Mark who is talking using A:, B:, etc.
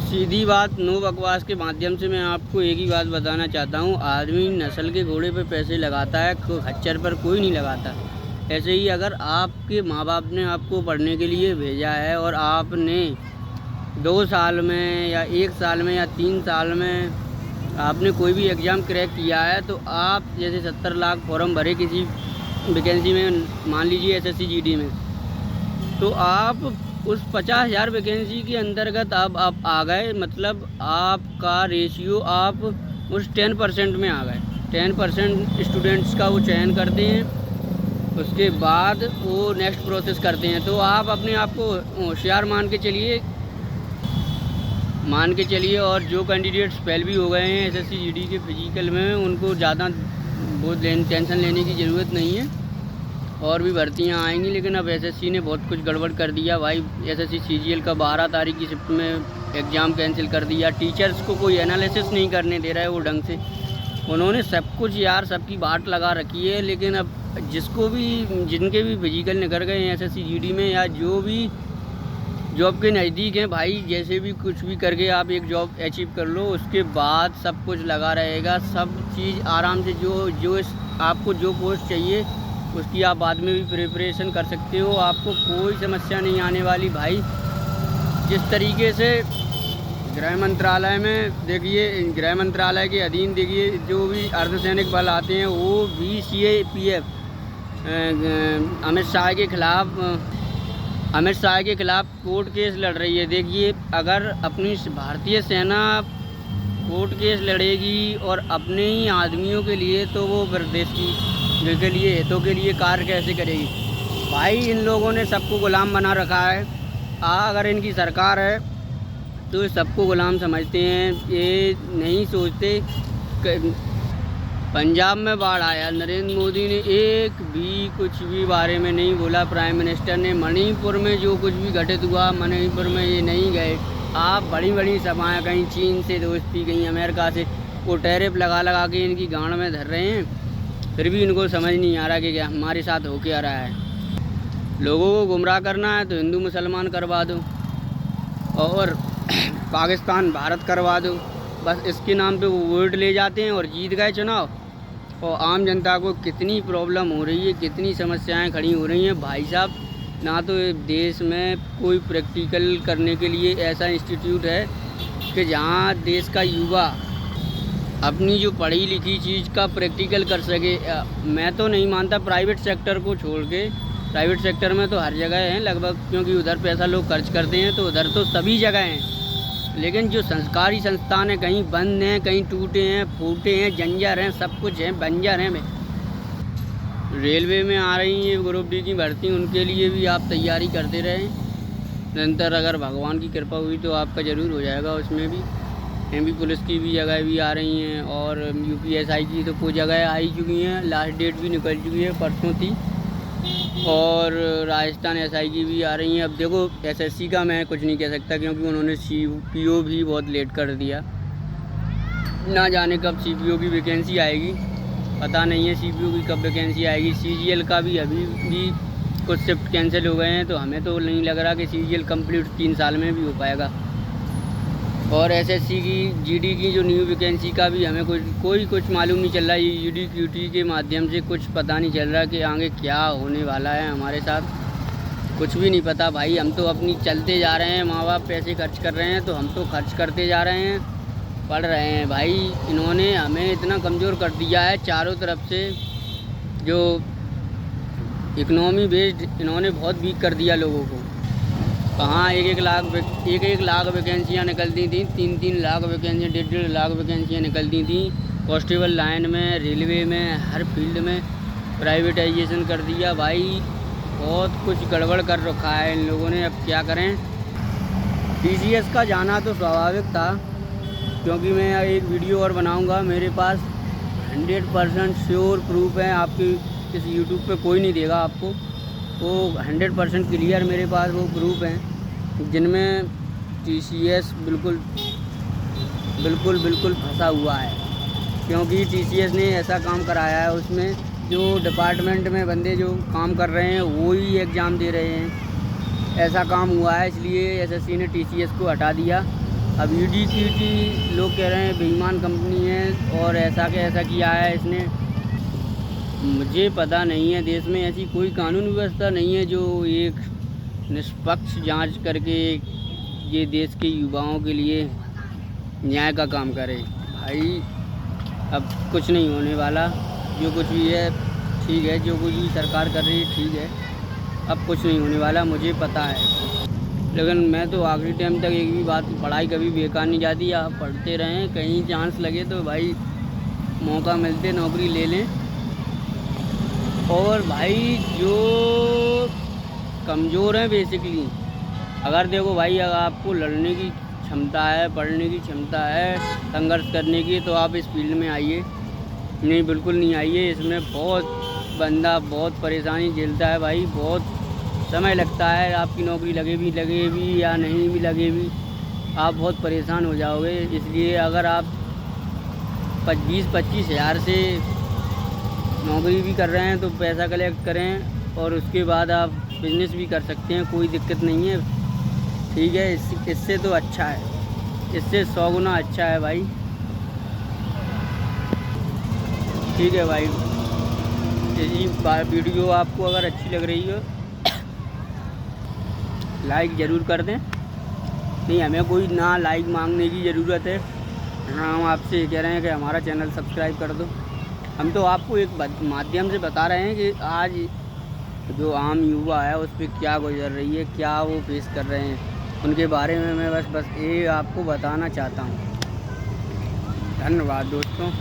A: सीधी बात, नो बकवास के माध्यम से मैं आपको एक ही बात बताना चाहता हूँ। आदमी नस्ल के घोड़े पे पैसे लगाता है, खच्चर पर कोई नहीं लगाता। ऐसे ही अगर आपके माँ बाप ने आपको पढ़ने के लिए भेजा है और आपने 2 साल में या 1 साल में या 3 साल में आपने कोई भी एग्ज़ाम क्रैक किया है, तो आप जैसे 70 लाख फॉर्म भरे किसी वैकेंसी में, मान लीजिए SSC GD में, तो आप उस 50,000 वैकेंसी के अंतर्गत अब आप आ गए, मतलब आपका रेशियो आप उस 10% में आ गए। 10% स्टूडेंट्स का वो चयन करते हैं, उसके बाद वो नेक्स्ट प्रोसेस करते हैं। तो आप अपने आप को होशियार मान के चलिए और जो कैंडिडेट्स फेल भी हो गए हैं SSC GD के फिजिकल में, उनको ज़्यादा वो टेंशन लेने की ज़रूरत नहीं है। और भी भर्तियां आएंगी, लेकिन अब SSC ने बहुत कुछ गड़बड़ कर दिया भाई। SSC CGL का 12 तारीख की शिफ्ट में एग्ज़ाम कैंसिल कर दिया। टीचर्स को कोई एनालिसिस नहीं करने दे रहा है वो ढंग से। उन्होंने सब कुछ यार सबकी बाट लगा रखी है, लेकिन अब जिनके भी फिजिकल निकल गए हैं SSC GD में, या जो आपके नज़दीक हैं भाई, जैसे भी कुछ भी करके आप एक जॉब अचीव कर लो, उसके बाद सब कुछ लगा रहेगा। सब चीज़ आराम से आपको जो पोस्ट चाहिए उसकी आप बाद में भी प्रिपरेशन कर सकते हो। आपको कोई समस्या नहीं आने वाली भाई। जिस तरीके से गृह मंत्रालय में देखिए, गृह मंत्रालय के अधीन देखिए जो भी अर्धसैनिक बल आते हैं, वो भी CAPF अमित शाह के खिलाफ कोर्ट केस लड़ रही है। देखिए, अगर अपनी भारतीय सेना कोर्ट केस लड़ेगी और अपने ही आदमियों के लिए, तो वो प्रदेश के लिए, हितों के लिए कार्य कैसे करेगी भाई? इन लोगों ने सबको गुलाम बना रखा है। अगर इनकी सरकार है तो सबको गुलाम समझते हैं। ये नहीं सोचते। पंजाब में बाढ़ आया, नरेंद्र मोदी ने एक भी कुछ भी बारे में नहीं बोला। प्राइम मिनिस्टर ने मणिपुर में जो कुछ भी घटित हुआ, मणिपुर में ये नहीं गए। आप बड़ी बड़ी सभाएँ, कहीं चीन से दोस्ती, कहीं अमेरिका से, वो टैरिफ लगा के इनकी गांड में धर रहे हैं। फिर भी इनको समझ नहीं आ रहा कि क्या हमारे साथ हो क्या रहा है। लोगों को गुमराह करना है तो हिंदू मुसलमान करवा दो और पाकिस्तान भारत करवा दो। बस इसके नाम पे वो वोट ले जाते हैं और जीत गए चुनाव। और आम जनता को कितनी प्रॉब्लम हो रही है, कितनी समस्याएं खड़ी हो रही हैं भाई साहब। ना तो देश में कोई प्रैक्टिकल करने के लिए ऐसा इंस्टीट्यूट है कि जहाँ देश का युवा अपनी जो पढ़ी लिखी चीज़ का प्रैक्टिकल कर सके। मैं तो नहीं मानता प्राइवेट सेक्टर को छोड़ के। प्राइवेट सेक्टर में तो हर जगह हैं लगभग, क्योंकि उधर पैसा लोग खर्च करते हैं, तो उधर तो सभी जगह हैं। लेकिन जो संस्कारी संस्थान हैं, कहीं बंद हैं, कहीं टूटे हैं, फूटे हैं, जंजर हैं, सब कुछ हैं, बंजर हैं। रेलवे में आ रही है ग्रुप D की भर्ती, उनके लिए भी आप तैयारी करते रहें निरंतर। अगर भगवान की कृपा हुई तो आपका ज़रूर हो जाएगा। उसमें भी MP पुलिस की भी जगह भी आ रही हैं, और UPSI की तो कुछ जगह आ ही चुकी हैं। लास्ट डेट भी निकल चुकी है, परसों थी। और राजस्थान SI की भी आ रही हैं। अब देखो, SSC का मैं कुछ नहीं कह सकता, क्योंकि उन्होंने CPO भी बहुत लेट कर दिया। ना जाने कब CPO की वैकेंसी आएगी, पता नहीं है CPO की कब वैकेंसी आएगी। CGL का भी अभी भी कुछ शिफ्ट कैंसिल हो गए हैं, तो हमें तो नहीं लग रहा कि CGL कंप्लीट 3 साल में भी हो पाएगा। और SSC की GD की जो न्यू वैकेंसी का भी हमें कुछ मालूम नहीं चल रहा है। ये UD QT के माध्यम से कुछ पता नहीं चल रहा कि आगे क्या होने वाला है हमारे साथ, कुछ भी नहीं पता भाई। हम तो अपनी चलते जा रहे हैं, माँ बाप पैसे खर्च कर रहे हैं तो हम तो खर्च करते जा रहे हैं, पढ़ रहे हैं भाई। इन्होंने हमें इतना कमज़ोर कर दिया है चारों तरफ से। जो इकनॉमी बेस्ड इन्होंने बहुत वीक कर दिया लोगों को। कहाँ एक लाख वैकेंसियाँ निकलती थी, 3 लाख वैकेंसियाँ, 1.5 लाख वैकेंसियाँ निकलती थी। कांस्टेबल लाइन में, रेलवे में, हर फील्ड में प्राइवेटाइजेशन कर दिया भाई। बहुत कुछ गड़बड़ कर रखा है इन लोगों ने। अब क्या करें। TCS का जाना तो स्वाभाविक था, क्योंकि मैं एक वीडियो और बनाऊंगा। मेरे पास 100% श्योर प्रूफ है। आपकी इस YouTube पे कोई नहीं देगा आपको, वो 100% क्लियर मेरे पास वो प्रूफ हैं, जिनमें TCS बिल्कुल फंसा हुआ है। क्योंकि TCS ने ऐसा काम कराया है, उसमें जो डिपार्टमेंट में बंदे जो काम कर रहे हैं वो ही एग्ज़ाम दे रहे हैं। ऐसा काम हुआ है, इसलिए SSC ने TCS को हटा दिया। अब ईडी लोग कह रहे हैं बेईमान कंपनी है और ऐसा के ऐसा किया है इसने। मुझे पता नहीं है, देश में ऐसी कोई कानून व्यवस्था नहीं है जो एक निष्पक्ष जांच करके ये देश के युवाओं के लिए न्याय का काम करे। भाई अब कुछ नहीं होने वाला, जो कुछ भी है ठीक है, जो कुछ भी सरकार कर रही है ठीक है, अब कुछ नहीं होने वाला मुझे पता है। लेकिन मैं तो आखिरी टाइम तक एक भी बात, पढ़ाई कभी बेकार नहीं जाती। आप पढ़ते रहें, कहीं चांस लगे तो भाई मौका मिलते नौकरी ले लें। और भाई जो कमज़ोर हैं बेसिकली, अगर देखो भाई अगर आपको लड़ने की क्षमता है, पढ़ने की क्षमता है, संघर्ष करने की, तो आप इस फील्ड में आइए। नहीं बिल्कुल नहीं आइए, इसमें बहुत बंदा बहुत परेशानी झेलता है भाई, बहुत समय लगता है। आपकी नौकरी लगे भी या नहीं भी लगे भी, आप बहुत परेशान हो जाओगे। इसलिए अगर आप 20-25 हज़ार से नौकरी भी कर रहे हैं तो पैसा कलेक्ट करें और उसके बाद आप बिजनेस भी कर सकते हैं, कोई दिक्कत नहीं है, ठीक है। इससे तो अच्छा है, इससे 100 गुना अच्छा है भाई, ठीक है भाई। यही वीडियो आपको अगर अच्छी लग रही हो लाइक ज़रूर कर दें। नहीं, हमें कोई ना लाइक मांगने की ज़रूरत है, हाँ हम आपसे कह रहे हैं कि हमारा चैनल सब्सक्राइब कर दो। हम तो आपको एक माध्यम से बता रहे हैं कि आज जो आम युवा है उस पर क्या गुजर रही है, क्या वो फेस कर रहे हैं, उनके बारे में मैं बस ये आपको बताना चाहता हूँ। धन्यवाद दोस्तों।